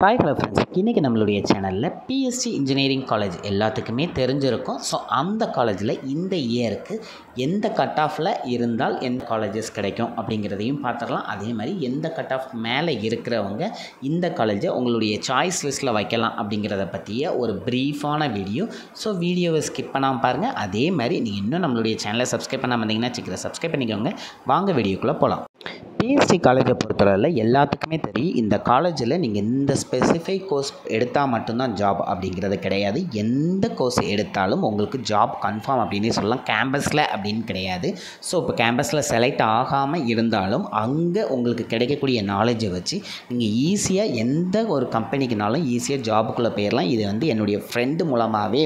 Hi hello friends, இன்றைக்கி நம்மளுடைய சேனலில் பிஎஸ்சி இன்ஜினியரிங் காலேஜ் எல்லாத்துக்குமே தெரிஞ்சிருக்கும். ஸோ அந்த காலேஜில் இந்த இயருக்கு எந்த கட் ஆஃபில் இருந்தால் எந்த காலேஜஸ் கிடைக்கும் அப்படிங்கிறதையும் பார்த்துடலாம். அதே மாதிரி எந்த கட் ஆஃப் மேலே இருக்கிறவங்க இந்த காலேஜை உங்களுடைய சாய்ஸ் லிஸ்ட்டில் வைக்கலாம் அப்படிங்கிறத பற்றிய ஒரு ப்ரீஃபான வீடியோ. ஸோ வீடியோவை ஸ்கிப் பண்ணாமல் பாருங்கள். அதே மாதிரி நீங்கள் இன்னும் நம்மளுடைய சேனலை சப்ஸ்கிரைப் பண்ணாமல் இருந்தீங்கன்னா சீக்கிரம் சப்ஸ்கிரைப் பண்ணிக்கோங்க. வாங்க வீடியோக்குள்ளே போகலாம். பிஎஸ்சி காலேஜை பொறுத்தளவில் எல்லாத்துக்குமே தெரியும், இந்த காலேஜில் நீங்கள் இந்த ஸ்பெசிஃபிக் கோர்ஸ் எடுத்தால் மட்டும்தான் ஜாப் அப்படிங்கிறது கிடையாது. எந்த கோர்ஸ் எடுத்தாலும் உங்களுக்கு ஜாப் கன்ஃபார்ம் அப்படின்னு சொல்லலாம். கேம்பஸில் அப்படின்னு கிடையாது. ஸோ இப்போ கேம்பஸில் செலக்ட் ஆகாமல் இருந்தாலும் அங்கே உங்களுக்கு கிடைக்கக்கூடிய நாலேஜை வச்சு நீங்கள் ஈஸியாக எந்த ஒரு கம்பெனிக்குனாலும் ஈஸியாக ஜாபுக்குள்ளே போயிடலாம். இது என்னுடைய ஃப்ரெண்டு மூலமாகவே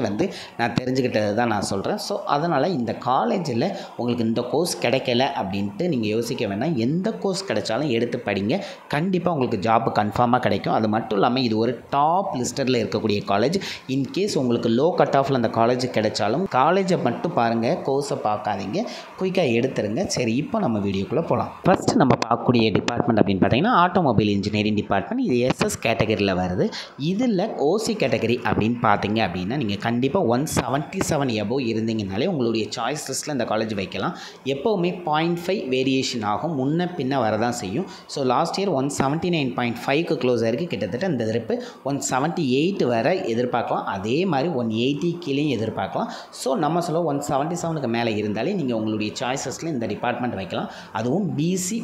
நான் தெரிஞ்சுக்கிட்டது தான் நான் சொல்கிறேன். ஸோ அதனால் இந்த காலேஜில் உங்களுக்கு இந்த கோர்ஸ் கிடைக்கல அப்படின்ட்டு நீங்கள் யோசிக்க வேண்டாம். எந்த கோர்ஸ் கிடைச்சாலும் எடுத்து படிங்க, கண்டிப்பாக உங்களுக்கு ஜாப் கன்ஃபார்மாக கிடைக்கும். அது மட்டும் இல்லாமல் இது ஒரு டாப் லிஸ்டரில் இருக்கக்கூடிய காலேஜ். இன்கேஸ் உங்களுக்கு லோ கட் ஆஃபில் அந்த காலேஜ் கிடைச்சாலும் காலேஜை மட்டும் பாருங்கள், கோர்ஸை பார்க்காதீங்க, குயிக்காக எடுத்துருங்க. சரி, இப்போ நம்ம வீடியோக்குள்ளே போகலாம். ஃபஸ்ட்டு நம்ம பார்க்கக்கூடிய டிபார்ட்மெண்ட் அப்படின்னு பார்த்தீங்கன்னா ஆட்டோமொபைல் இன்ஜினியரிங் டிபார்ட்மெண்ட். இது எஸ்எஸ் கேட்டகரியில் வருது. இதில் ஓசி கேட்டகரி அப்படின்னு பார்த்தீங்க அப்படின்னா நீங்கள் கண்டிப்பாக 177 எபோவ் இருந்தீங்கனாலே உங்களுடைய சாய்ஸ் லிஸ்ட்டில் இந்த காலேஜ் வைக்கலாம். எப்போவுமே 0.5 வேரியேஷன் ஆகும், முன்ன பின்ன வரதான் செய்யும். ஸோ லாஸ்ட் இயர் 179.5க்கு க்ளோஸ் ஆகிருக்கு. கிட்டத்தட்ட இந்த திருப்பு 178 வரை எதிர்பார்க்கலாம். அதே மாதிரி 180 கீழேயும் எதிர்பார்க்கலாம். ஸோ நம்ம சொல்ல 177க்கு மேலே இருந்தாலே நீங்கள் உங்களுடைய சாய்ஸஸில் இந்த டிபார்ட்மெண்ட் வைக்கலாம். அதுவும்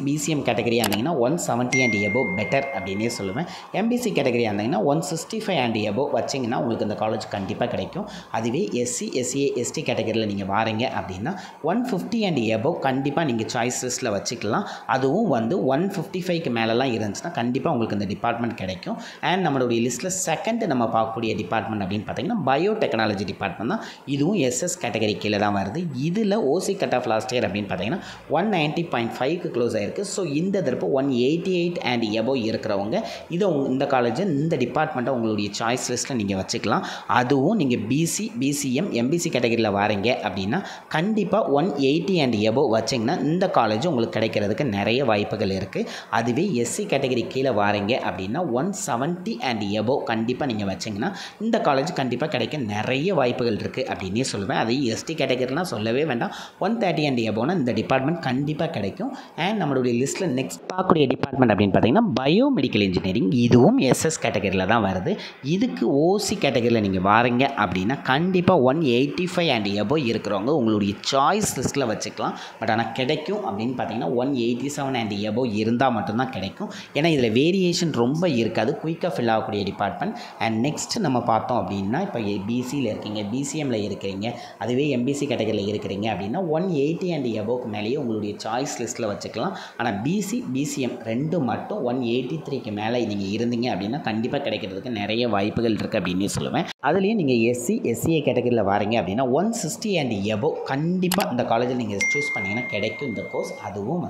பிசிஎம் கேட்டகரியாக இருந்தீங்கன்னா 170 அண்ட் எபோவ் பெட்டர் அப்படின்னே சொல்லுவேன். எம்பிசி கேட்டகரியாக இருந்தீங்கன்னா 165 அண்ட் எபோவ் வச்சிங்கன்னா உங்களுக்கு இந்த காலேஜ் கண்டிப்பாக கிடைக்கும். அதுவே எஸ்சி கேட்டகரியில் நீங்கள் வாரீங்க அப்படின்னா 150 அண்ட் எபோவ் கண்டிப்பாக நீங்கள் சாய்ஸ் லிஸ்ட்டில் வச்சுக்கலாம். அதுவும் 155க்கு மேலெலாம் இருந்துச்சுன்னா கண்டிப்பாக உங்களுக்கு இந்த டிபார்ட்மெண்ட் கிடைக்கும். அண்ட் நம்மளுடைய லிஸ்ட்டில் செகண்ட் நம்ம பார்க்கக்கூடிய டிபார்ட்மெண்ட் அப்படின்னு பார்த்தீங்கன்னா பயோடெக்னாலஜி டிபார்ட்மெண்ட் தான். இதுவும் எஸ்எஸ் கேட்டகரி கீழே தான் வருது. இதில் ஓசி கட் ஆஃப் லாஸ்ட் இயர் அப்படின்னு பார்த்தீங்கன்னா 190.5க்கு க்ளோஸ் ஆகிருக்கு. ஸோ இந்த தரப்பு 188 அண்ட் எபோவ் இருக்கிறவங்க இந்த காலேஜை இந்த டிபார்ட்மெண்ட்டை உங்களுடைய சாய்ஸ் லிஸ்ட்டில் நீங்கள் வச்சுக்கலாம். அதுவும் நீங்கள் பிசிஎம் எம்பிசி கேட்டகரியில் வாரீங்க அப்படின்னா கண்டிப்பாக 180 அண்ட் எபோவ் வச்சிங்கன்னா இந்த காலேஜ் உங்களுக்கு கிடைக்கிறதுக்கு நிறைய வாய்ப்புகள் இருக்குது. அதுவே எஸ்சி கேட்டகரி கீழே வாரீங்க அப்படின்னா 170 அண்ட் எபோவ் கண்டிப்பாக நீங்கள் வச்சிங்கன்னா இந்த காலேஜ் கண்டிப்பாக கிடைக்க நிறைய வாய்ப்புகள் இருக்குது அப்படின்னே சொல்லுவேன். அது எஸ்டி கேட்டகரிலாம் சொல்லவே வேண்டாம். 130 அண்ட் எபோவ்னா இந்த டிபார்ட்மெண்ட் கண்டிப்பாக கிடைக்கும். அண்ட் நம்மளுடைய லிஸ்ட்டில் நெக்ஸ்ட் பார்க்கக்கூடிய டிபார்ட்மெண்ட் அப்படின்னு பார்த்தீங்கன்னா பயோமெடிக்கல் இன்ஜினியரிங். இதுவும் எஸ்எஸ் கேட்டகரியில் தான் வருது. இதுக்கு ஓசி கேட்டகரியில் நீங்கள் வாரீங்க அப்படின்னா கண்டிப்பாக 185 அண்ட் எபோவ் இருக்கிறவங்க உங்களுடைய சாய்ஸ் லிஸ்ட்டில் வச்சுக்கலாம். பட் ஆனால் கிடைக்கும் அப்படின்னு பார்த்தீங்கன்னா 187 அண்ட் எபோவ் இருந்தால் மட்டும்தான் கிடைக்கும். ஏன்னா இதில் வேரியேஷன் ரொம்ப இருக்காது, குயிக்காக ஃபில் ஆகக்கூடிய டிபார்ட்மெண்ட். அண்ட் நெக்ஸ்ட் நம்ம பார்த்தோம் அப்படின்னா இப்போ பிசியில் இருக்கீங்க, பிசிஎம்மில் இருக்கிறீங்க, அதுவே எம்பிசி கேட்டகரியில் இருக்கிறீங்க அப்படின்னா 180 அண்ட் எபோவ்க்கு மேலேயே உங்களுடைய சாய்ஸ் லிஸ்ட்டில் வச்சுக்கலாம். ஆனால் பிசிஎம் ரெண்டு மட்டும் 183க்கு மேலே நீங்கள் இருந்தீங்க அப்படின்னா கண்டிப்பாக கிடைக்கிறதுக்கு நிறைய வாய்ப்புகள் இருக்குது அப்படின்னு சொல்லுவேன். அதுலேயும் நீங்கள் எஸ்சிஏ கேட்டகரியில் வாரீங்க அப்படின்னா 160 அண்ட் எபோவ் கண்டிப்பாக இந்த காலேஜில் நீங்கள் சூஸ் பண்ணிங்கன்னா கிடைக்கும் இந்த கோர்ஸ். அதுவும்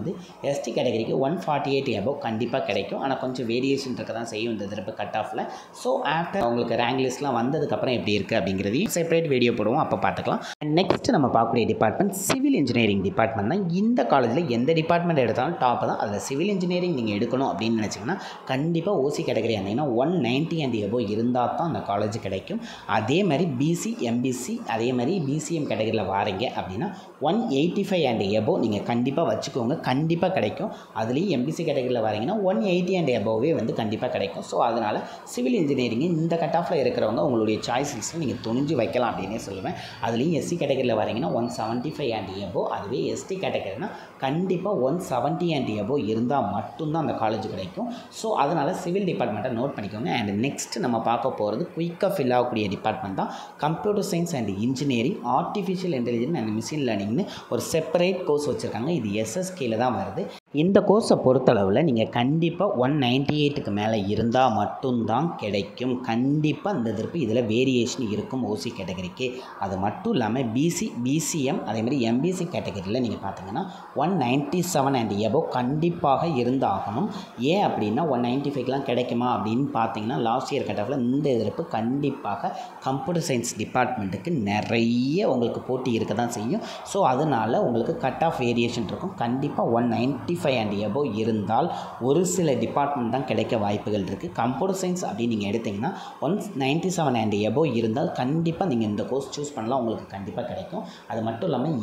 எஸ்டி கேட்டகரிக்கு 148 எபோவ் கண்டிப்பாக கிடைக்கும். ஆனால் கொஞ்சம் வேரியேஷன் இருக்க தான் செய்யும் இந்த திருப்பு கட் ஆஃபில். ஸோ ஆஃப்டர் உங்களுக்கு ரேங்க் லிஸ்ட்லாம் வந்ததுக்கப்புறம் எப்படி இருக்குது அப்படிங்கிறதையும் செப்பரேட் வீடியோ போடுவோம், அப்போ பார்த்துக்கலாம். நெக்ஸ்ட் நம்ம பார்க்கக்கூடிய டிபார்ட்மெண்ட் சிவில் இன்ஜினியரிங் டிபார்ட்மெண்ட் தான். இந்த காலேஜில் எந்த டிபார்ட்மெண்ட் எடுத்தாலும் டாப் தான். அதில் சிவில் இன்ஜினியரிங் நீங்கள் எடுக்கணும் அப்படின்னு நினச்சிங்கன்னா கண்டிப்பாக ஓசி கேட்டகரி இருந்தீங்கன்னா 190 அண்ட் எபோவ் இருந்தால் தான் அந்த காலேஜ் கிடைக்கும். அதே மாதிரி பிசி எம்பிசி அதே மாதிரி பிசிஎம் கேட்டகரியில் வாரீங்க அப்படின்னா 185 அண்ட் எபோவ் நீங்கள் கண்டிப்பாக வச்சுக்கோங்க, கண்டிப்பாக கிடைக்கும். அதுலேயும் எம்பிசி கேட்டகரியில் வரீங்கன்னா 180 அண்ட் எபோவே கண்டிப்பாக கிடைக்கும். ஸோ அதனால் சிவில் இன்ஜினியரிங் இந்த கட் ஆஃபில் இருக்கிறவங்க உங்களுடைய சாய்ஸ் லிஸ்ட்டில் நீங்கள் துணிஞ்சு வைக்கலாம் அப்படின்னே சொல்லுவேன். அதுலேயும் எஸ்சி கேட்டகரியில் வரீங்கன்னா 175 அண்ட் எபோவ், அதுவே எஸ்டி கேட்டகரினா கண்டிப்பாக 170 அண்ட் எபோவ் இருந்தால் மட்டும்தான் அந்த காலேஜ் கிடைக்கும். ஸோ அதனால் சிவில் டிபார்ட்மெண்ட்டை நோட் பண்ணிக்கோங்க. அண்ட் நெக்ஸ்ட் நம்ம பார்க்க போகிறது குயிக்காக ஃபில் ஆகக்கூடிய டிபார்ட்மெண்ட் தான் computer science and engineering. Artificial intelligence and machine லேர்னிங்னு ஒரு செப்பரேட் கோர்ஸ் வச்சுருக்காங்க. இது எஸ்எஸ் கீழே தான் வருது. இந்த கோர்ஸை பொறுத்தளவில் நீங்கள் கண்டிப்பாக 198க்கு மேலே இருந்தால் மட்டும்தான் கிடைக்கும். கண்டிப்பாக இந்த திருப்பி இதில் வேரியேஷன் இருக்கும் ஓசி கேட்டகரிக்கு. அது மட்டும் இல்லாமல் பிசிஎம் அதேமாதிரி எம்பிசி கேட்டகரியில் நீங்கள் பார்த்தீங்கன்னா 197 அண்ட் எபோவ் கண்டிப்பாக இருந்தாகணும். ஏன் அப்படின்னா 195க்கெலாம் கிடைக்குமா அப்படின்னு பார்த்தீங்கன்னா லாஸ்ட் இயர் கட் ஆஃபில் இந்த எதிர்ப்பு கண்டிப்பாக கம்ப்யூட்டர் சயின்ஸ் டிபார்ட்மெண்ட்டுக்கு நிறைய உங்களுக்கு போட்டி இருக்க தான் செய்யும். ஸோ அதனால் உங்களுக்கு கட் ஆஃப் வேரியேஷன் இருக்கும். கண்டிப்பாக 195 195 அண்ட் எபோவ் இருந்தால் ஒரு சில டிபார்ட்மெண்ட் தான் கிடைக்க வாய்ப்புகள் இருக்குது. கம்ப்யூட்டர் சயின்ஸ் அப்படின்னு நீங்கள் எடுத்திங்கன்னா 197 அண்ட் எபோவ் இருந்தால் கண்டிப்பாக நீங்கள் இந்த கோர்ஸ் சூஸ் பண்ணலாம், உங்களுக்கு கண்டிப்பாக கிடைக்கும். அது மட்டும் இல்லாமல்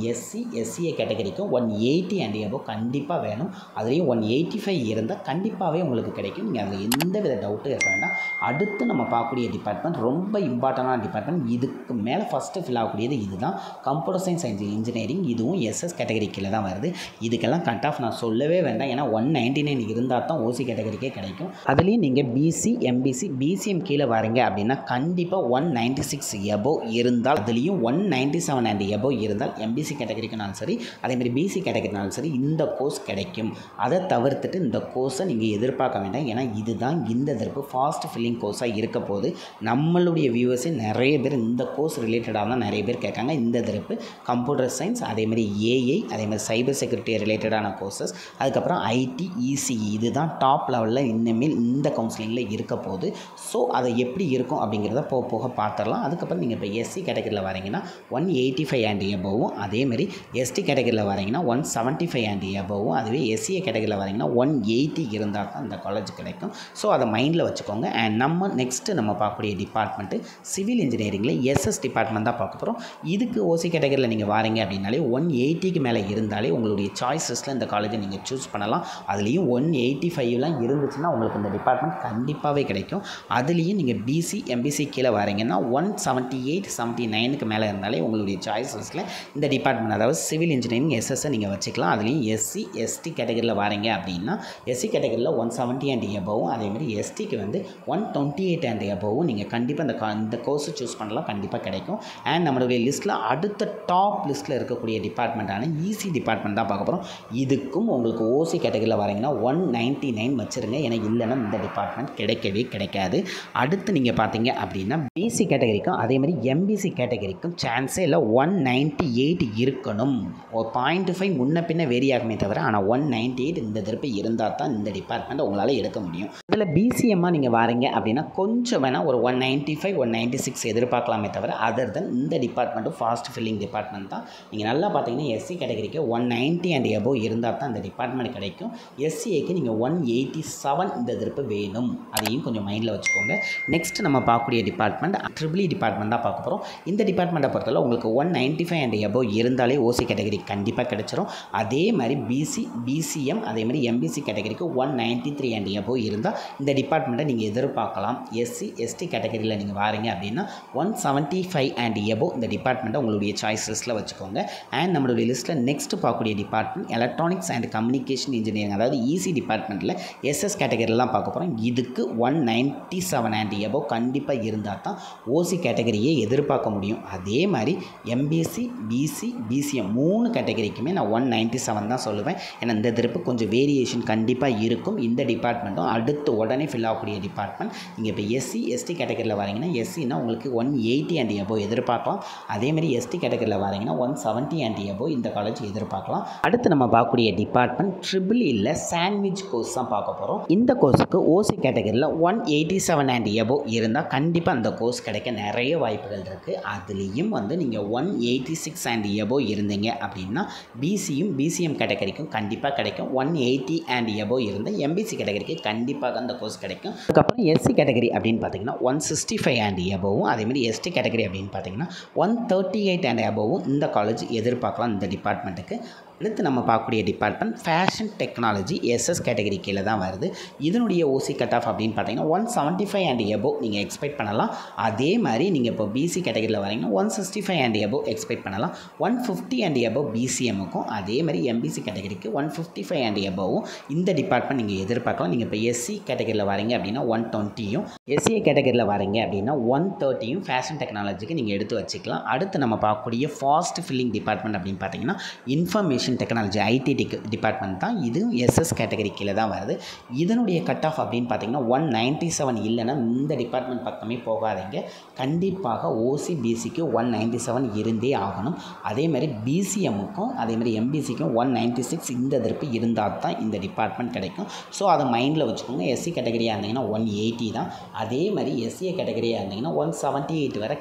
எஸ்சிஏ கேட்டகரிக்கும் 180 அண்ட் எபோவ் கண்டிப்பாக வேணும். அதுலேயும் 185 இருந்தால் கண்டிப்பாகவே உங்களுக்கு கிடைக்கும். நீங்கள் அதில் எந்த வித டவுட்டும் இருக்க வேண்டாம். அடுத்து நம்ம பார்க்கக்கூடிய டிபார்ட்மெண்ட் ரொம்ப இம்பார்ட்டண்டான டிபார்ட்மெண்ட். இதுக்கு மேலே ஃபஸ்ட்டு ஃபில் ஆகக்கூடியது இதுதான், கம்ப்யூட்டர் சயின்ஸ் அண்ட் இன்ஜினியரிங். இதுவும் எஸ்எஸ் கேட்டகரி கீழே தான் வருது. இதுக்கெல்லாம் கட் ஆஃப் நான் சொல்லவே வேண்டாம், ஏன்னா 199 இருந்தால் தான் ஓசி கேட்டகரிக்கே கிடைக்கும். அதுலேயும் நீங்கள் பிசி, எம்பிசி, பிசிஎம் கீழே வரீங்க அப்படின்னா கண்டிப்பாக 196 எபோவ் இருந்தால், அதுலேயும் 197 அண்ட் எபோவ் இருந்தால் எம்பிசி கேட்டகரிக்குனாலும் சரி, அதேமாதிரி பிசி கேட்டகரினாலும் சரி இந்த கோர்ஸ் கிடைக்கும். அதை தவிர்த்துட்டு இந்த கோர்ஸை நீங்கள் எதிர்பார்க்க வேண்டாம், ஏன்னா இதுதான் இந்த தரப்பு ஃபாஸ்ட் ஃபில்லிங் கோர்ஸாக இருக்க போது. நம்மளுடைய வியூவர்ஸே நிறைய பேர் இந்த கோர்ஸ் ரிலேட்டடாக தான் நிறைய பேர் கேட்காங்க. இந்த தரப்பு கம்ப்யூட்டர் சயின்ஸ், அதேமாதிரி ஏஐ, அதேமாதிரி சைபர் செக்யூரிட்டி ரிலேட்டடான கோர்சஸ், அதுக்கப்புறம் ஐடி, இசிஇ, இதுதான் டாப் லெவலில் இனிமேல் இந்த கவுன்சிலிங்கில் இருக்க போகுது. ஸோ அதை எப்படி இருக்கும் அப்படிங்கிறத போக போக பார்த்துடலாம். அதுக்கப்புறம் நீங்கள் இப்போ எஸ்சி கேட்டகரியில் வரீங்கன்னா 185 அண்ட் எபோவும், அதேமாதிரி எஸ்டி கேட்டகரியில் வரீங்கன்னா 175 அண்ட் எபோவும், அதுவே எஸ்சிஏ கேட்டகரியில் வரீங்கன்னா 180 இருந்தால் தான் இந்த காலேஜ் கிடைக்கும். ஸோ அதை மைண்டில் வச்சுக்கோங்க. அண்ட் நம்ம நெக்ஸ்ட்டு நம்ம பார்க்கக்கூடிய டிபார்ட்மெண்ட்டு சிவில் இன்ஜினியரிங்கில் எஸ்எஸ் டிபார்ட்மெண்ட் தான் பார்க்க போகிறோம். இதுக்கு ஓசி கேட்டகரியில் நீங்கள் வாரீங்க அப்படின்னாலே 180க்கு மேலே இருந்தாலே உங்களுடைய சாய்ஸஸில் இந்த காலேஜை நீங்கள் சூஸ் பண்ணலாம். அதுலேயும் 185லாம் இருந்துச்சுன்னா உங்களுக்கு இந்த டிபார்ட்மெண்ட் கண்டிப்பாகவே கிடைக்கும். அதுலேயும் நீங்கள் பிசி, எம்பிசி கீழே வரீங்கன்னா 178, 79க்கு மேலே இருந்தாலே உங்களுடைய சாய்ஸஸில் இந்த டிபார்ட்மெண்ட், அதாவது சிவில் இன்ஜினியரிங் எஸ்எஸ்ஸை நீங்கள் வச்சுக்கலாம். அதுலேயும் எஸ்சி, எஸ்டி கேட்டகரியில் வரீங்க அப்படின்னா எஸ்சி கேட்டகரியில் 170 அண்ட் எபோவும், அதேமாதிரி எஸ்டிக்கு வந்து 128 அண்ட் எபோவும் நீங்கள் கண்டிப்பாக இந்த கோர்ஸை சூஸ் பண்ணலாம், கண்டிப்பாக கிடைக்கும். அண்ட் நம்மளுடைய லிஸ்ட்டில் அடுத்த டாப் லிஸ்ட்டில் இருக்கக்கூடிய டிபார்ட்மெண்ட்டான இசி டிபார்ட்மெண்ட் தான் பார்க்க போகிறோம். இதுக்கும் உங்களுக்கு ஓசி கேட்டகரியில் வரீங்கன்னா 199 வச்சுருங்க, ஏன்னா இல்லைன்னா இந்த டிபார்ட்மெண்ட் கிடைக்கவே கிடைக்காது. அடுத்து நீங்கள் பார்த்தீங்க அப்படின்னா பிசி கேட்டகரிக்கும் அதேமாதிரி எம்பிசி கேட்டகரிக்கும் சான்ஸே இல்லை, 198 இருக்கணும். ஒரு 0.5 முன்ன பின்ன வேரி ஆகுமே தவிர, ஆனால் 198 இந்த திருப்பி இருந்தால் தான் இந்த டிபார்ட்மெண்ட் உங்களால் எடுக்க முடியும். இதில் பிசிஎம்மாக நீங்கள் வரீங்க அப்படின்னா கொஞ்சம் வேணால் ஒரு 195, 196 எதிர்பார்க்கலாமே தவிர, அதர் தென் இந்த டிபார்ட்மெண்ட்டும் ஃபாஸ்ட் ஃபில்லிங் டிபார்ட்மெண்ட் தான். நீங்கள் நல்லா பார்த்தீங்கன்னா எஸ்சி கேட்டகரிக்கு 190 அண்ட் எபோவ் இருந்தால் தான் இந்த டிபார்ட்மெண்ட் கிடைக்கும். எஸ்சிஏக்கு நீங்கள் 187 இந்த திருப்பு வேணும், அதையும் கொஞ்சம் மைண்டில் வச்சுக்கோங்க. நெக்ஸ்ட் நம்ம பார்க்கக்கூடிய டிபார்ட்மெண்ட் ட்ரிபிள் டிபார்ட்மெண்ட் தான் பார்க்க போகிறோம். இந்த டிபார்ட்மெண்ட்டை பொறுத்தவரை உங்களுக்கு 195 அண்ட் எபோவ் இருந்தாலே ஓசி கேட்டகரி கண்டிப்பாக கிடைச்சிரும். அதே மாதிரி பிசி, பிசிஎம், அதே மாதிரி எம்பிசி கேட்டகரிக்கு 193 அண்ட் எபோவ் இருந்தால் இந்த டிபார்ட்மெண்ட்டை நீங்கள் எதிர்பார்க்கலாம். எஸ்சி, எஸ்டி கேட்டகரியில் நீங்கள் வாரீங்க அப்படின்னா 175 அண்ட் எபோவ் இந்த டிபார்ட்மெண்ட்டை உங்களுடைய சாய்ஸஸில் வச்சுக்கோங்க. அண்ட் நம்மளுடைய லிஸ்ட்டில் நெக்ஸ்ட் பார்க்கக்கூடிய department electronics and communication engineering, அதாவது இசி டிபார்ட்மெண்ட்டில் எஸ்எஸ் கேட்டகரிலாம் பார்க்க போகிறோம். இதுக்கு 197 அண்ட் எபோவ் கண்டிப்பாக இருந்தால் தான் ஓசி கேட்டகரியை எதிர்பார்க்க முடியும். அதே மாதிரி எம்பிசி, பிசி, பிசிஎம் 3 கேட்டகரிக்குமே நான் 197 தான் சொல்லுவேன். ஏன்னா இந்த திருப்பு கொஞ்சம் வேரியேஷன் கண்டிப்பாக இருக்கும். இந்த டிபார்ட்மெண்ட்டும் அடுத்து உடனே ஃபில் ஆகக்கூடிய டிபார்ட்மெண்ட். நீங்கள் இப்போ எஸ்சி, எஸ்டி கேட்டகரியில் வரீங்கன்னா எஸ்சினா உங்களுக்கு 180 அண்ட் எபோவ் எதிர்பார்க்கலாம். அதேமாதிரி எஸ்டி கேட்டகரியில் வரீங்கன்னா 170 அண்ட் எபோவ் இந்த காலேஜ் எதிர்பார்க்கலாம். அடுத்து நம்ம பார்க்கக்கூடிய டிபார்ட்மெண்ட் ட்ரிபிள் இல்லை சாண்ட்விச் கோர்ஸ் தான் பார்க்க போகிறோம். இந்த கோர்ஸுக்கு ஓசி கேட்டகரியில் 187 அண்ட் எபோவ் இருந்தால் கண்டிப்பாக அந்த கோர்ஸ் கிடைக்க நிறைய வாய்ப்புகள் இருக்குது. அதுலேயும் வந்து நீங்கள் 186 அண்ட் எபோவ் இருந்தீங்க அப்படின்னா பிசியும், பிசிஎம் கேட்டகரிக்கும் கண்டிப்பாக கிடைக்கும். 180 அண்ட் எபோவ் இருந்தால் எம்பிசி கேட்டகரிக்கு கண்டிப்பாக அந்த கோர்ஸ் கிடைக்கும். அதுக்கப்புறம் எஸ்சி கேட்டகரி அப்படின்னு பார்த்தீங்கன்னா 165 அண்ட் எபோவும், அதேமாதிரி எஸ்டி கேட்டகரி அப்படின்னு பார்த்தீங்கன்னா 138 அண்ட் எபோவும் இந்த காலேஜ் எதிர்பார்க்கலாம் இந்த டிபார்ட்மெண்ட்டுக்கு. அடுத்து நம்ம பார்க்கக்கூடிய department fashion technology SS category கீழே தான் வருது. இதனுடைய ஓசி கட் ஆஃப் அப்படின்னு பார்த்தீங்கன்னா 175 அண்ட் எபோவ் நீங்கள் எக்ஸ்பெக்ட் பண்ணலாம். அதே மாதிரி நீங்கள் இப்போ பிசி கேட்டகரியில் வரீங்கன்னா 165 அண்ட் எபோவ் எக்ஸ்பெக்ட் பண்ணலாம். 150 அண்ட் எபோவ் பிசிஎம்முக்கும், அதே மாதிரி எம்பிசி கேட்டகரிக்கு 155 அண்ட் எபோவும் இந்த டிபார்ட்மெண்ட் நீங்கள் எதிர்பார்க்கலாம். நீங்கள் இப்போ எஸ்சி கேட்டகரியில் வரீங்க அப்படின்னா 120யும், எஸ்சிஏ கேட்டகரியில் வரீங்க அப்படின்னா 130யும் ஃபேஷன் டெக்னாலஜிக்கு நீங்கள் எடுத்து வச்சுக்கலாம். அடுத்து நம்ம பார்க்கக்கூடிய ஃபாஸ்ட் ஃபில்லிங் டிபார்ட்மெண்ட் அப்படின்னு பார்த்தீங்கன்னா இன்ஃபர்மேஷன் டெக்னாலஜி ஐடி டிபார்ட்மெண்ட் தான். இதுவும் எஸ்எஸ் கேட்டகரி கீழே தான் வருது. இதனுடைய கட் ஆஃப் அப்படின்னு பார்த்தீங்கன்னா 197 இல்லைன்னா இந்த டிபார்ட்மெண்ட் பக்கமே போகாதீங்க. கண்டிப்பாக ஓசி பிசிக்கு 197 இருந்தே ஆகணும். அதே மாதிரி பிசிஎம்முக்கும் அதே மாதிரி எம்பிசிக்கும் 196 இந்த திருப்பு இருந்தால் தான் இந்த டிபார்ட்மெண்ட் கிடைக்கும். ஸோ அதை மைண்டில் வச்சுக்கோங்க. எஸ்சி கேட்டகரியாக இருந்தீங்கன்னா 180 தான். அதே மாதிரி எஸ்சிஏ கேட்டகரியாக இருந்தீங்கன்னா 178 வரை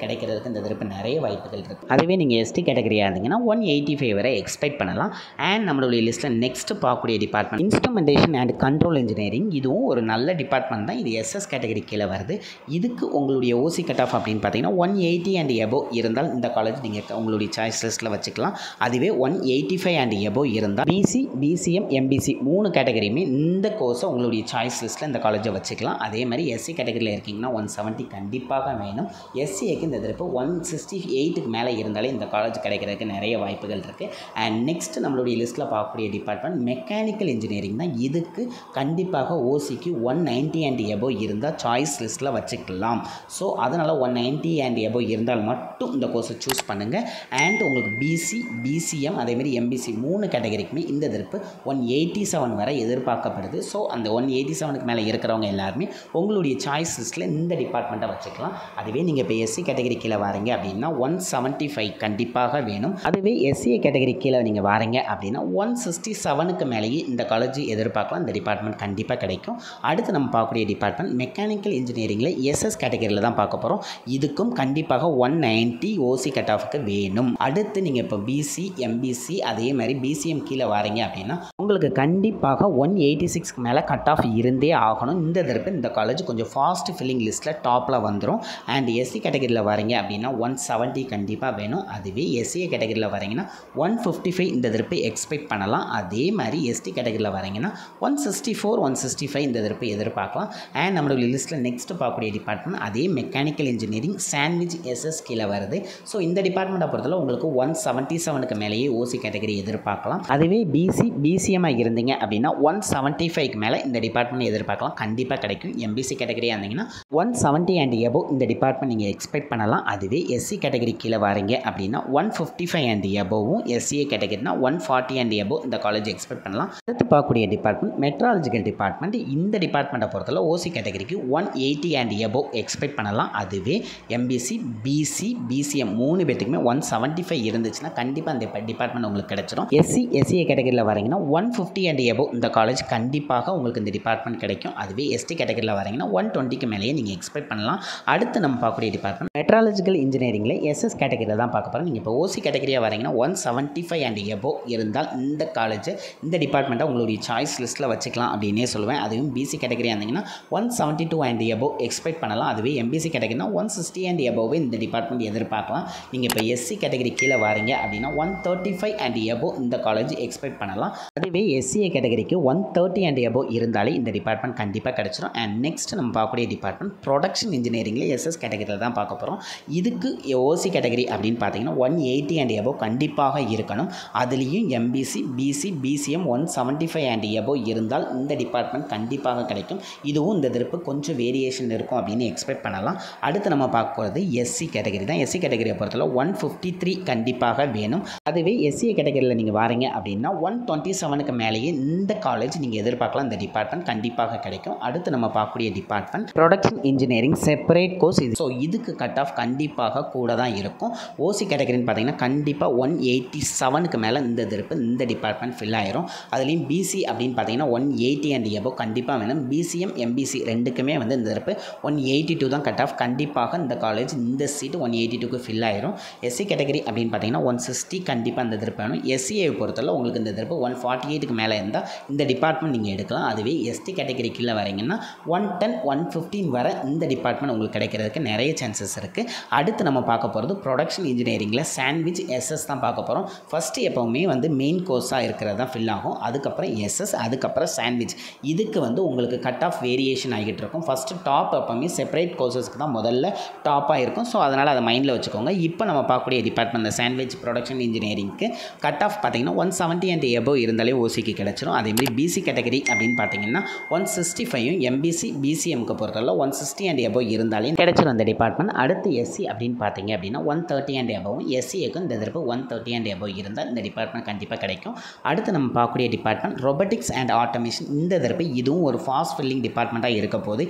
கிடைக்கிறதுக்கு இந்த திருப்பு நிறைய வாய்ப்புகள் இருக்குது. அதுவே நீங்கள் எஸ்டி கேட்டகரியாக இருந்தீங்கன்னா 185 வரை எக்ஸ்பெக்ட் பண்ணலாம். அண்ட் நம்மளுடைய லிஸ்ட்டில் நெக்ஸ்ட் பார்க்கக்கூடிய department instrumentation and control engineering. இதுவும் ஒரு நல்ல டிபார்ட்மெண்ட் தான். இது எஸ்எஸ் கேட்டகரி கீழே வருது. இதுக்கு உங்களுடைய ஓசி கட் ஆஃப் அப்படின்னு பார்த்தீங்கன்னா 180 அண்ட் எபோவ் இருந்தால் இந்த காலேஜ் நீங்கள் உங்களுடைய சாய்ஸ் லிஸ்ட்டில் வச்சுக்கலாம். அதுவே 185 அண்ட் எபோவ் இருந்தால் பிசி, பிசிஎம், எம்பிசி 3 கேட்டகரியுமே இந்த கோர்ஸை உங்களுடைய சாய்ஸ் லிஸ்ட்டில் இந்த காலேஜை வச்சுக்கலாம். அதே மாதிரி எஸ்சி கேட்டகரியில் இருக்கீங்கன்னா 170 கண்டிப்பாக வேணும். எஸ்சிஏக்கு இந்த தடவை 168க்கு மேலே இருந்தாலே இந்த காலேஜ் கிடைக்கிறதுக்கு நிறைய வாய்ப்புகள் இருக்குது. அண்ட் நெக்ஸ்ட் நம்மளுடைய லிஸ்ட்டில் பார்க்கக்கூடிய டிபார்ட்மெண்ட் மெக்கானிக்கல் இன்ஜினியரிங் தான். இதுக்கு கண்டிப்பாக ஓசிக்கு 190 அண்ட் எபோவ் இருந்தால் சாய்ஸ் லிஸ்ட்டில் வச்சுக்கலாம். ஸோ அதனால் 190 அண்ட் எபோவ் இருந்தால் மட்டும் இந்த கோர்ஸை சூஸ் பண்ணுங்கள். அண்ட் உங்களுக்கு பிசி, பிசிஎம் அதேமாதிரி எம்பிசி 3 கேட்டகரிக்குமே இந்த தடவை 187 வரை எதிர்பார்க்கப்படுது. ஸோ அந்த 187க்கு மேலே இருக்கிறவங்க எல்லாருமே உங்களுடைய சாய்ஸ் லிஸ்ட்டில் இந்த டிபார்ட்மெண்ட்டை வச்சுக்கலாம். அதுவே நீங்கள் இப்போ எஸ்சி கேட்டகரி கீழே வாரீங்க அப்படின்னா 175 கண்டிப்பாக வேணும். அதுவே எஸ்சிஏ கேட்டகரி கீழே நீங்கள் வாரீங்க அப்படின்னா 167க்கு மேலேயே இந்த காலேஜ் எதிர்பார்க்கலாம். இந்த டிபார்ட்மெண்ட் கண்டிப்பாக கிடைக்கும். அடுத்து நம்ம பார்க்கக்கூடிய டிபார்ட்மெண்ட் மெக்கானிக்கல் இன்ஜினியரிங்கில் எஸ்எஸ் கேட்டகரியில் தான் பார்க்க போகிறோம். இதுக்கும் கண்டிப்பாக 190 ஓசி கட் ஆஃப்க்கு வேணும். அடுத்து நீங்கள் இப்போ பிசி, எம்பிசி அதே மாதிரி பிசிஎம் கீழே வாரீங்க அப்படின்னா உங்களுக்கு கண்டிப்பாக 186க்கு மேலே கட் ஆஃப் இருந்தே ஆகணும். இந்த தடவை இந்த காலேஜ் கொஞ்சம் ஃபாஸ்ட் ஃபில்லிங் லிஸ்ட்டில் டாப்பில் வந்துடும். அண்ட் எஸ்சி கேட்டகரியில் வரீங்க அப்படின்னா 170 கண்டிப்பாக வேணும். அதுவே எஸ்சிஏ கேட்டகரியில் வரீங்கன்னா 155 இந்த தடவை எக்ஸ்பெக்ட் பண்ணலாம். அதே மாதிரி எஸ்டி கேட்டகரியில் வரீங்கன்னா 164, 165 இந்த தடவை எதிர்பார்க்கலாம். அண்ட் நம்மளுடைய லிஸ்ட்டில் நெக்ஸ்ட் பார்க்கக்கூடிய டிபார்ட்மெண்ட் அதே மெக்கானிக்கல் இன்ஜினியரிங் சாண்ட்விச் எஸ்எஸ் கீழே வருது. ஸோ இந்த டிபார்ட்மெண்ட்டை பொறுத்தவரை உங்களுக்கு 177க்கு மேலேயே ஓசி கேட்டகரி எதிர்பார்க்கலாம். அதுவே பிசி, பிசிஎம்மாக இருந்தீங்க அப்படின்னா 175க்கு மேலே இந்த டிபார்ட்மெண்ட் எதிர்பார்க்கலாம். கண்டிப்பாக கிடைக்கும். எம்பிசி கேட்டகரியாக இருந்தீங்கன்னா 170 அண்ட் எபோவ் இந்த டிபார்ட்மெண்ட் நீங்கள் எக்ஸ்பெக்ட் பண்ணலாம். அதுவே எஸ்சி கேட்டகரி கீழே வாரீங்க அப்படின்னா 155 அண்ட் எபோவும், எஸ்சிஏ கேட்டகரினா 140 அண்ட் எபோவ் இந்த காலேஜ் எக்ஸ்பெக்ட் பண்ணலாம். அடுத்து பார்க்கக்கூடிய டிபார்ட்மெண்ட் மெட்ராலஜிக்கல் டிபார்ட்மெண்ட். இந்த டிபார்ட்மெண்ட்டை பொறுத்தவரை ஓசி கேட்டகரிக்கு 180 அண்ட் எபோவ் எக்ஸ்பெக்ட் பண்ணலாம். அதுவே எம்பிசி, பிசி, பிசிஎம் 3 பேத்துக்குமே 175 இருந்துச்சுன்னா கண்டிப்பாக அந்த டிபார்ட்மெண்ட் உங்களுக்கு கிடைச்சிடும். எஸ்சி, எஸ்சிஏ கேட்டகரியில் வரீங்கன்னா 150 அண்ட் எபோவ் இந்த காலேஜ் கண்டிப்பாக உங்களுக்கு இந்த டிபார்ட்மெண்ட் கிடைக்கும். அதுவே எஸ்டி கேட்டகரியில் வரீங்கன்னா 120க்கு மேலேயே நீங்கள் எக்ஸ்பெக்ட் பண்ணலாம். அடுத்து நம்ம பார்க்கக்கூடிய டிபார்ட்மெண்ட் மெட்ராலஜிக்கல் இன்ஜினியரிங்கில் எஸ்எஸ் கேட்டகரியில் தான் பார்க்க போகிறோம். நீங்கள் இப்போ ஓசி கேட்டகரியாக வரீங்கன்னா 175 அண்ட் எபோவ் இருந்தால் இந்த காலேஜ் இந்த டிபார்ட்மெண்ட்டை உங்களுடைய சாய்ஸ் லிஸ்ட்டில் வச்சுக்கலாம் அப்படின்னே சொல்லுவேன். அதுவும் பிசி கேட்டகரியாக இருந்தீங்கன்னா 172 அண்ட் எபோவ் எக்ஸ்பெக்ட் பண்ணலாம். அதுவே எம்பிசி கேட்டகரினா 160 அண்ட் எபோவே இந்த டிபார்ட்மெண்ட் எதிர்பார்க்கலாம். நீங்கள் இப்போ எஸ்சி கேட்டகரி கீழே வாரீங்க அப்படின்னா 135 அண்ட் எபோவ் இந்த காலேஜ் எக்ஸ்பெக்ட் பண்ணலாம். அதுவே எஸ்சிஏ கேட்டகரிக்கு 130 அண்ட் எபோவ் இருந்தாலே இந்த டிபார்ட்மெண்ட் கண்டிப்பாக கிடைச்சிடும். அண்ட் நெக்ஸ்ட் நம்ம பார்க்கக்கூடிய டிபார்ட்மெண்ட் ப்ரொடக்ஷன் இன்ஜினியரிங்கில் எஸ்எஸ் கேட்டகரியில் தான் பார்க்க போகிறோம். இதுக்கு ஓசி கேட்டகரி அப்படின்னு பார்த்தீங்கன்னா 180 அண்ட் எபோவ் கண்டிப்பாக இருக்கணும். அதுலேயும் MBC, BC, BCM 175 and above இருந்தால் இந்த டிபார்ட்மெண்ட் கண்டிப்பாக கிடைக்கும். இதுவும் இந்த தடவை கொஞ்சம் வேரியேஷன் இருக்கும் அப்படின்னு எக்ஸ்பெக்ட் பண்ணலாம். அடுத்து நம்ம பார்க்க போகிறது எஸ்சி கேட்டகரி தான். எஸ்சி கேட்டகரியை பொறுத்தவரை 153 கண்டிப்பாக வேணும். அதுவே எஸ்சிஏ கேட்டகரியில் நீங்கள் வாரீங்க அப்படின்னா 127க்கு மேலேயே இந்த காலேஜ் நீங்கள் எதிர்பார்க்கலாம். இந்த டிபார்ட்மெண்ட் கண்டிப்பாக கிடைக்கும். அடுத்து நம்ம பார்க்கக்கூடிய department production engineering separate course. இது ஸோ இதுக்கு கட் ஆஃப் கண்டிப்பாக கூட தான் இருக்கும். ஓசி கேட்டகரின்னு பார்த்தீங்கன்னா கண்டிப்பாக 187க்கு மேலே இந்த தடவை இந்த டிபார்ட்மெண்ட் ஃபில் ஆயிரும். அதுலேயும் பிசி அப்படின்னு பார்த்தீங்கன்னா 180 அண்ட் எபோவ் கண்டிப்பாக வேணும். பிசிஎம், எம்பிசி ரெண்டுக்குமே வந்து இந்த தடவை 182 தான் கட் ஆஃப். கண்டிப்பாக இந்த காலேஜ் இந்த சீட்டு 182க்கு ஃபில் ஆயிரும். எஸ்சி கேட்டகரி அப்படின்னு பார்த்தீங்கன்னா 160 கண்டிப்பாக இந்த தடவை வேணும். எஸ்சிஏ பொறுத்தவரை உங்களுக்கு இந்த தடவை 148க்கு மேலே இருந்தால் இந்த டிபார்ட்மெண்ட் நீங்கள் எடுக்கலாம். அதுவே எஸ்டி கேட்டகரி கீழே வரீங்கன்னா 110, 115 வரை இந்த டிபார்ட்மெண்ட் உங்களுக்கு கிடைக்கிறதுக்கு நிறைய சான்சஸ் இருக்குது. அடுத்து நம்ம பார்க்க போகிறது ப்ரொடக்ஷன் இன்ஜினியரிங்கில் சாண்ட்விச் எஸ்எஸ் தான் பார்க்க போகிறோம். ஃபஸ்ட்டு எப்போவுமே வந்து மெயின் கோர்ஸாக இருக்கிறது தான் ஃபில் ஆகும். அதுக்கப்புறம் எஸ்எஸ், அதுக்கப்புறம் சாண்ட்விச். இதுக்கு வந்து உங்களுக்கு கட் ஆஃப் வேரியேஷன் ஆகிட்டு இருக்கும். ஃபஸ்ட்டு டாப் எப்போவுமே செப்பரேட் கோர்சஸ்க்கு தான் முதல்ல டாப்பாக இருக்கும். ஸோ அதனால் அதை மைண்டில் வச்சுக்கோங்க. இப்போ நம்ம பார்க்கக்கூடிய டிபார்ட்மெண்ட் இந்த சாண்ட்விச் ப்ரொடக்ஷன் இன்ஜினியரிங்க்கு கட் ஆஃப் பார்த்தீங்கன்னா 170 அண்ட் எபோவ் இருந்தாலே ஓசிக்கு கிடச்சிரும். அதேமாதிரி பிசி கேட்டகரி அப்படின்னு பார்த்தீங்கன்னா 165யும், எம்பிசி, பிசிஎம்க்கு பொறுத்தவரை 160 அண்ட் எபோவ் இருந்தாலே கிடச்சிரும் அந்த டிபார்ட்மெண்ட். அடுத்து எஸ்சி அப்படின்னு பார்த்தீங்க அப்படின்னா 130 அண்ட் எபோவும், எஸ்சிஏக்கும் இந்த தடவை 130 அண்ட் எபோவ் இருந்தால் இந்த டிபார்ட்மெண்ட் கண்டிப்பாக கிடைக்கும். அடுத்து நம்ம பார்க்கக்கூடிய டிபார்ட்மெண்ட் ரொபோட்டிக்ஸ் அண்ட் ஆட்டோமேஷன். இந்த தடவை இதுவும் ஒரு ஃபாஸ்ட் ஃபில்லிங் டிபார்ட்மெண்ட்டாக இருக்க போது.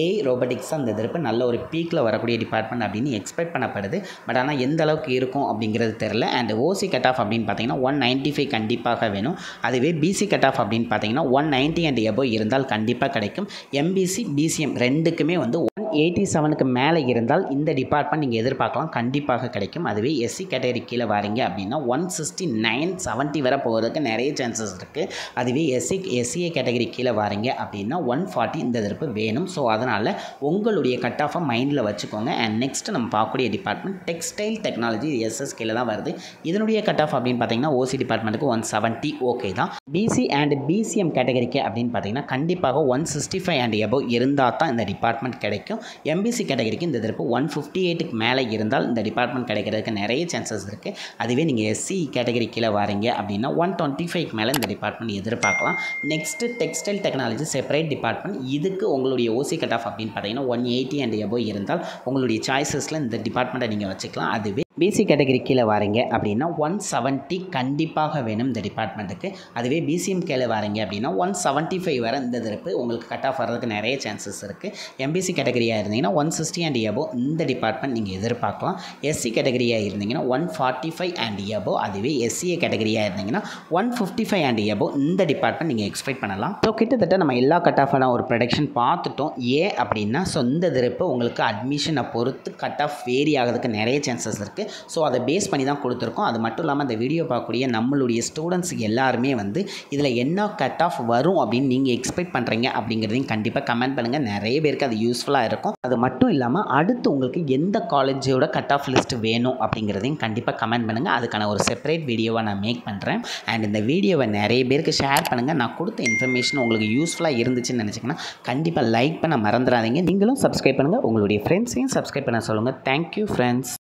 ஏஐ ரோபோட்டிக்ஸ் அந்த தடவை நல்ல ஒரு பீக்கில் வரக்கூடிய டிபார்ட்மெண்ட் அப்படின்னு எக்ஸ்பெக்ட் பண்ணப்படுது. பட் ஆனால் எந்த அளவுக்கு இருக்கும் அப்படிங்கிறது தெரில. அண்ட் ஓசி கட் ஆஃப் அப்படின்னு பார்த்தீங்கன்னா 195 கண்டிப்பாக வேணும். அதுவே பிசி கட் ஆஃப் அப்படின்னு பார்த்தீங்கன்னா 190 அண்ட் எபோவ் இருந்தால் கண்டிப்பாக கிடைக்கும். எம்பிசி, பிசிஎம் ரெண்டுக்குமே வந்து 187க்கு மேலே இருந்தால் இந்த டிபார்ட்மெண்ட் நீங்கள் எதிர்பார்க்கலாம், கண்டிப்பாக கிடைக்கும். அதுவே எஸ்சி கேட்டகரி கீழே வாரீங்க அப்படின்னா 169, 70 வரை போகிறதுக்கு நிறைய சான்சஸ் இருக்குது. அதுவே எஸ்சிஏ கேட்டகரி கீழே வாரீங்க அப்படின்னா 140 இந்த எதிர்ப்பு வேணும். ஸோ அதனால் உங்களுடைய கட் ஆஃபை மைண்டில் வச்சுக்கோங்க. அண்ட் நெக்ஸ்ட் நம்ம பார்க்கக்கூடிய டிபார்ட்மெண்ட் டெக்ஸ்டைல் டெக்னாலஜி எஸ்எஸ் கீழே தான் வருது. இதனுடைய கட் ஆஃப் அப்படின்னு பார்த்தீங்கன்னா ஓசி டிபார்ட்மெண்ட்டுக்கு 170 ஓகே தான். பிசி அண்ட் பிசிஎம் கேட்டகரிக்கு அப்படின்னு பார்த்தீங்கன்னா கண்டிப்பாக 165 அண்ட் எபோவ் இருந்தால் தான் இந்த டிபார்ட்மெண்ட் கிடைக்கும். எம்பிசி கேட்டகரிக்கு இந்த எதிர்ப்பு 158க்கு மேலே இருந்தால் இந்த டிபார்ட்மெண்ட் கிடைக்கிறதுக்கு நிறைய சான்சஸ் இருக்குது. அதுவே நீங்கள் எஸ்சி கேட்டகரி கீழே வாரீங்க அப்படின்னா 125க்கு மேலே இந்த டிபார்ட்மெண்ட் எதிர்பார்க்கலாம். Next textile technology separate department. இதுக்கு உங்களுடைய ஓசி கட் ஆஃப் அப்படின்னு பார்த்தீங்கன்னா 180 அண்ட் எபோவ் இருந்தால் உங்களுடைய சாய்ஸஸில் இந்த டிபார்ட்மெண்ட்டை நீங்கள் வச்சுக்கலாம். அதுவே பிசி கேட்டகரி கீழே வாரீங்க அப்படின்னா 170 கண்டிப்பாக வேணும் இந்த டிபார்ட்மெண்ட்டுக்கு. அதுவே பிசிஎம் கீழே வாரீங்க அப்படின்னா 175 வரை இந்த எதிர்ப்பு உங்களுக்கு கட் ஆஃப் வர்றதுக்கு நிறைய சான்சஸ் இருக்குது. எம்பிசி கேட்டகரியாக இருந்தீங்கன்னா 160 அண்ட் எபோவ் இந்த டிபார்ட்மெண்ட் நீங்கள் எதிர்பார்க்கலாம். எஸ்சி கேட்டகரியாக இருந்தீங்கன்னா 145 அண்ட் எபோவ். அதுவே எஸ்சிஏ கேட்டகரியாக இருந்தீங்கன்னா 155 அண்ட் எபோவ் இந்த டிபார்ட்மெண்ட் நீங்கள் எக்ஸ்பெக்ட் பண்ணலாம். ஸோ கிட்டத்தட்ட நம்ம எல்லா கட் ஆஃபான ஒரு ப்ரொடக்ஷன் பார்த்துட்டோம். ஏன் அப்படின்னா ஸோ இந்த எதிர்ப்பு உங்களுக்கு அட்மிஷனை பொறுத்து கட் ஆஃப் வேரி ஆகிறதுக்கு நிறைய சான்சஸ் இருக்குது. ஸோ அதை பேஸ் பண்ணி தான் கொடுத்துருக்கோம். அது மட்டும் இல்லாமல் இந்த வீடியோ பார்க்கக்கூடிய நம்மளுடைய ஸ்டூடெண்ட்ஸுக்கு எல்லாருமே வந்து இதில் என்ன கட் ஆஃப் வரும் அப்படின்னு நீங்கள் எக்ஸ்பெக்ட் பண்ணுறீங்க அப்படிங்கிறதையும் கண்டிப்பாக கமெண்ட் பண்ணுங்கள். நிறைய பேருக்கு அது யூஸ்ஃபுல்லாக இருக்கும். அது மட்டும் இல்லாமல் அடுத்து உங்களுக்கு எந்த காலேஜோட கட் ஆஃப் லிஸ்ட் வேணும் அப்படிங்கிறதையும் கண்டிப்பாக கமெண்ட் பண்ணுங்கள். அதுக்கான ஒரு செப்பரேட் வீடியோவை நான் மேக் பண்ணுறேன். அண்ட் இந்த வீடியோவை நிறைய பேருக்கு ஷேர் பண்ணுங்கள். நான் கொடுத்த இன்ஃபர்மேஷன் உங்களுக்கு யூஸ்ஃபுல்லாக இருந்துச்சுன்னு நினச்சிங்கன்னா கண்டிப்பாக லைக் பண்ண மறந்துடாதீங்க. நீங்களும் சப்ஸ்கிரைப் பண்ணுங்கள். உங்களுடைய ஃப்ரெண்ட்ஸையும் சப்ஸ்கிரைப் பண்ண சொல்லுங்கள். Thank you friends.